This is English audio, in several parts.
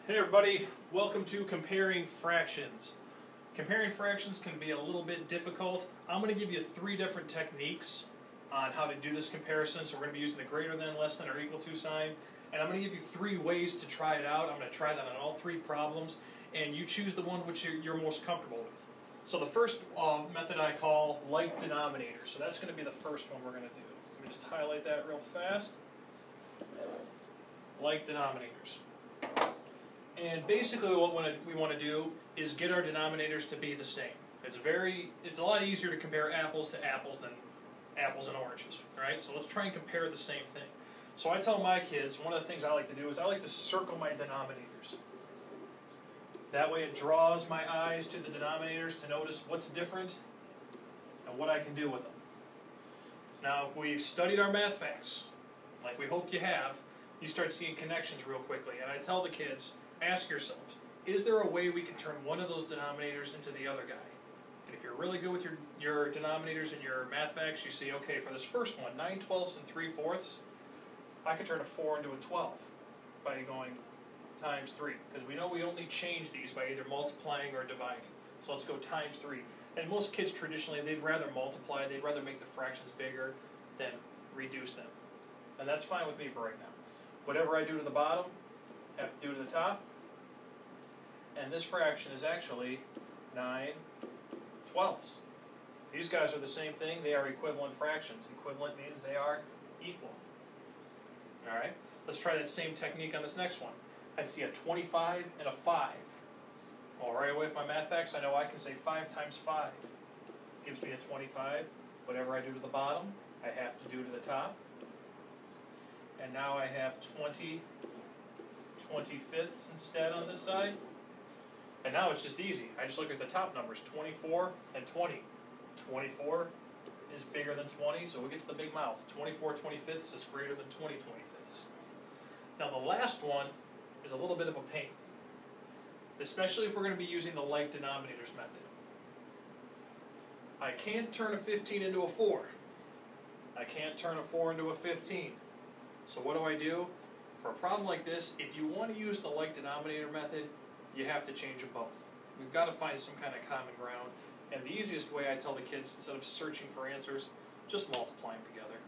Hey everybody, welcome to Comparing Fractions. Comparing fractions can be a little bit difficult. I'm going to give you 3 different techniques on how to do this comparison. So we're going to be using the greater than, less than, or equal to sign. And I'm going to give you 3 ways to try it out. I'm going to try that on all 3 problems, and you choose the one which you're most comfortable with. So the first method I call like denominators. So that's going to be the first one we're going to do. So let me just highlight that real fast. Like denominators. And basically what we want to do is get our denominators to be the same. It's a lot easier to compare apples to apples than apples and oranges, right? So let's try and compare the same thing. So I tell my kids, one of the things I like to do is I like to circle my denominators. That way it draws my eyes to the denominators to notice what's different and what I can do with them. Now, if we've studied our math facts, like we hope you have, you start seeing connections real quickly. And I tell the kids, ask yourselves, is there a way we can turn one of those denominators into the other guy? And if you're really good with your denominators and your math facts, you see, okay, for this first one, 9/12 and 3/4, I can turn a 4 into a 12 by going times 3. Because we know we only change these by either multiplying or dividing. So let's go times 3. And most kids traditionally, they'd rather multiply, they'd rather make the fractions bigger than reduce them. And that's fine with me for right now. Whatever I do to the bottom, I have to do to the top. And this fraction is actually 9/12. These guys are the same thing. They are equivalent fractions. Equivalent means they are equal. Alright, let's try that same technique on this next one. I see a 25 and a 5. Well, right away with my math facts, I know I can say 5 times 5 gives me a 25. Whatever I do to the bottom, I have to do to the top. And now I have 20 25ths instead on this side. And now it's just easy. I just look at the top numbers, 24 and 20. 24 is bigger than 20, so it gets the big mouth. 24 25ths is greater than 20 25ths. Now the last one is a little bit of a pain, especially if we're going to be using the like denominators method. I can't turn a 15 into a 4. I can't turn a 4 into a 15. So what do? For a problem like this, if you want to use the like denominator method, you have to change them both. We've got to find some kind of common ground. And the easiest way, I tell the kids, instead of searching for answers, just multiply them together.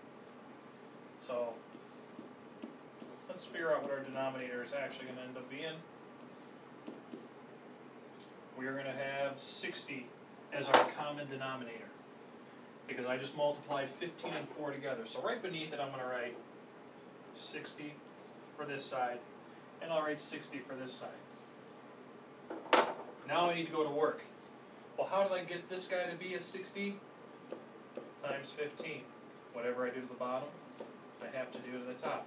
So let's figure out what our denominator is actually going to end up being. We are going to have 60 as our common denominator, because I just multiplied 15 and 4 together. So right beneath it, I'm going to write 60 for this side, and I'll write 60 for this side. Now I need to go to work. Well, how did I get this guy to be a 60? Times 15. Whatever I do to the bottom, I have to do to the top.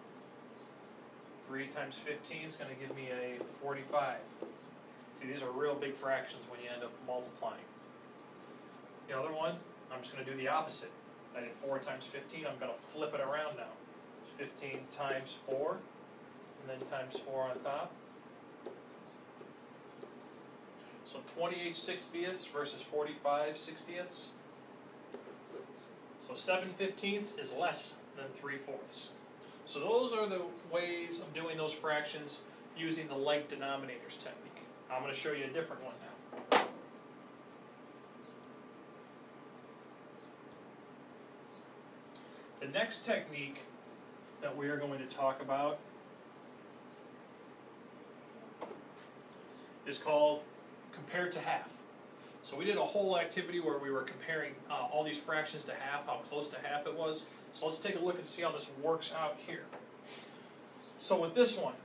3 times 15 is going to give me a 45. See, these are real big fractions when you end up multiplying. The other one, I'm just going to do the opposite. I did 4 times 15, I'm going to flip it around now. It's 15 times 4, and then times 4 on top. So 28 60ths versus 45 60ths. So 7 15ths is less than 3/4. So those are the ways of doing those fractions using the like denominators technique. I'm going to show you a different one now. The next technique that we are going to talk about is called compare to half. So we did a whole activity where we were comparing all these fractions to half, how close to half it was. So let's take a look and see how this works out here. So with this one,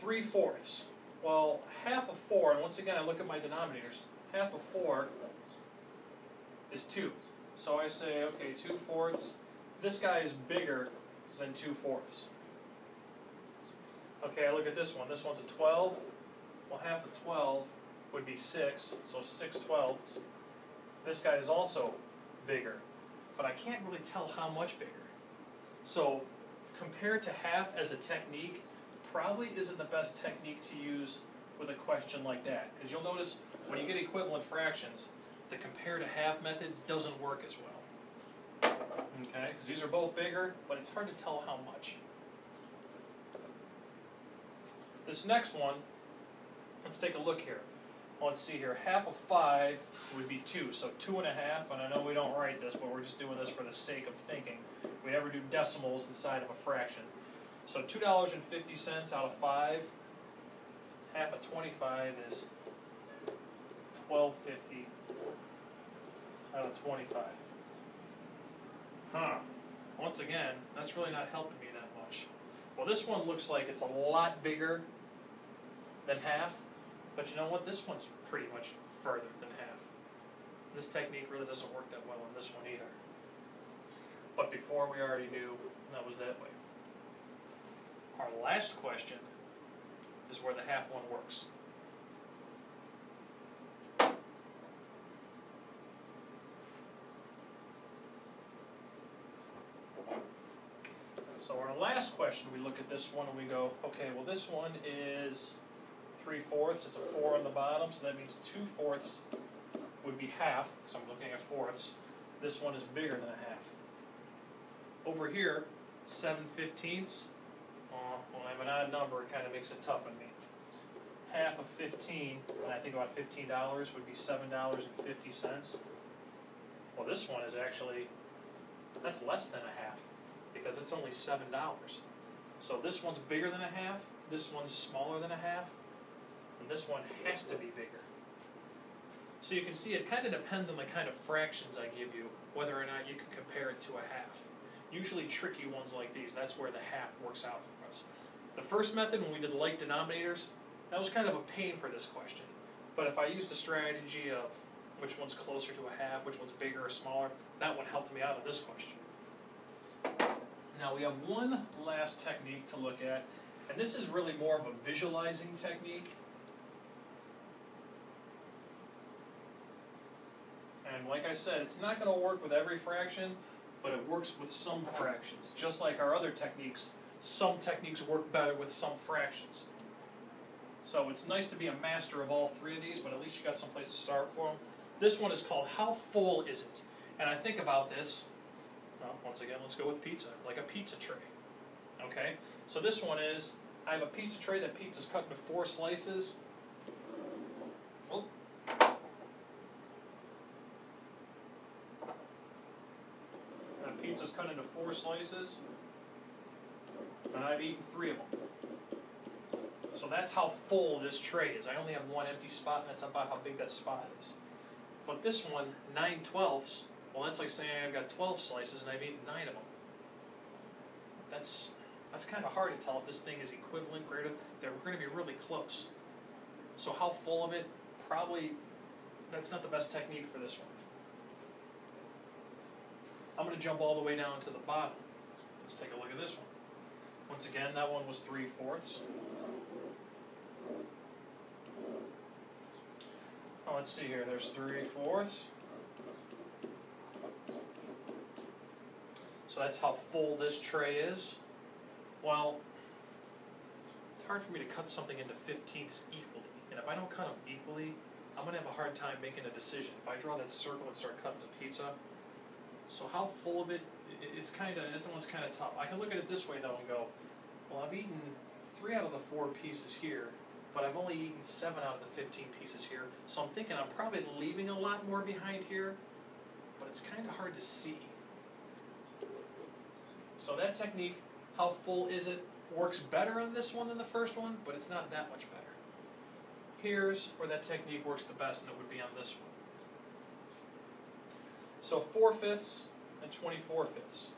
3/4. Well, half of 4, and once again I look at my denominators, half of 4 is 2. So I say, okay, 2/4. This guy is bigger than 2/4. Okay, I look at this one. This one's a 12. Well, half of 12 would be 6, so 6/12. This guy is also bigger, but I can't really tell how much bigger. So compare to half as a technique probably isn't the best technique to use with a question like that, because you'll notice when you get equivalent fractions, the compare to half method doesn't work as well. Okay, because these are both bigger, but it's hard to tell how much. This next one let's take a look here. Well, let's see here. Half of 5 would be 2, so 2 1/2. And I know we don't write this, but we're just doing this for the sake of thinking. We never do decimals inside of a fraction. So $2.50 out of 5. Half of 25 is $12.50 out of 25. Huh. Once again, that's really not helping me that much. Well, this one looks like it's a lot bigger than half, but you know what? This one's pretty much further than half. This technique really doesn't work that well on this one either. But before, we already knew that was that way. Our last question is where the half one works. So our last question, we look at this one and we go, okay, well this one is 3/4, it's a 4 on the bottom, so that means 2/4 would be half, because I'm looking at fourths. This one is bigger than a half. Over here, 7/15, when I have an odd number, it kind of makes it tough on me. Half of 15, and I think about $15 would be $7.50. Well, this one is actually, that's less than a half, because it's only $7. So this one's bigger than a half, this one's smaller than a half, and this one has to be bigger. So you can see it kind of depends on the kind of fractions I give you, whether or not you can compare it to a half. Usually tricky ones like these, that's where the half works out for us. The first method, when we did like denominators, that was kind of a pain for this question. But if I use the strategy of which one's closer to a half, which one's bigger or smaller, that one helped me out of this question. Now we have one last technique to look at, and this is really more of a visualizing technique. And like I said, it's not going to work with every fraction, but it works with some fractions. Just like our other techniques, some techniques work better with some fractions. So it's nice to be a master of all three of these, but at least you got some place to start for them. This one is called How Full Is It? And I think about this, well, once again, let's go with pizza, like a pizza tray. Okay, so this one is, I have a pizza tray, that pizza's cut into 4 slices. Oh. That pizza's cut into 4 slices, and I've eaten 3 of them. So that's how full this tray is. I only have 1 empty spot, and that's about how big that spot is. But this one, 9/12, well, that's like saying I've got 12 slices and I've eaten 9 of them. That's kind of hard to tell if this thing is equivalent, greater. They're going to be really close. So how full of it? Probably, that's not the best technique for this one. I'm going to jump all the way down to the bottom. Let's take a look at this one. Once again, that one was 3/4. Oh, let's see here, there's 3/4. So that's how full this tray is. Well, it's hard for me to cut something into 15ths equally. And if I don't cut them equally, I'm going to have a hard time making a decision. If I draw that circle and start cutting the pizza, so how full of it, that one's kind of tough. I can look at it this way though and go, well, I've eaten 3 out of the 4 pieces here, but I've only eaten 7 out of the 15 pieces here. So I'm thinking I'm probably leaving a lot more behind here, but it's kind of hard to see. So that technique, how full is it, works better on this one than the first one, but it's not that much better. Here's where that technique works the best, and it would be on this one. So 4/5 and 24/5.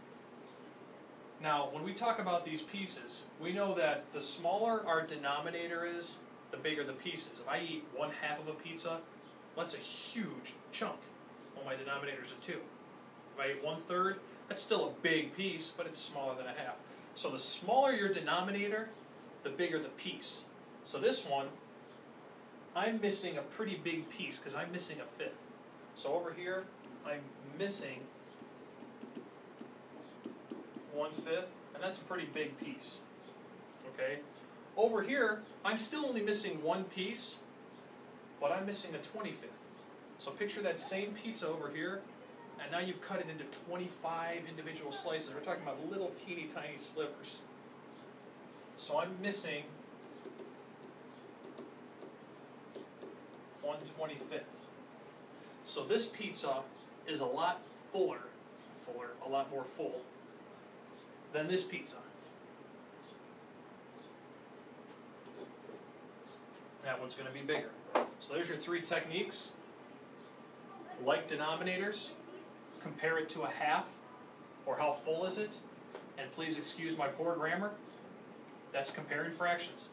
Now, when we talk about these pieces, we know that the smaller our denominator is, the bigger the pieces. If I eat 1/2 of a pizza, that's a huge chunk. Well, my denominator's a 2. If I eat 1/3, that's still a big piece, but it's smaller than a half. So the smaller your denominator, the bigger the piece. So this one, I'm missing a pretty big piece because I'm missing a 1/5. So over here, I'm missing 1/5, and that's a pretty big piece. Okay? Over here, I'm still only missing 1 piece, but I'm missing a 25th. So picture that same pizza over here, and now you've cut it into 25 individual slices. We're talking about little teeny tiny slivers. So I'm missing 1/25. So this pizza is a lot a lot more full than this pizza. That one's going to be bigger. So there's your three techniques. Like denominators, compare it to a half, or how full is it, and please excuse my poor grammar, that's comparing fractions.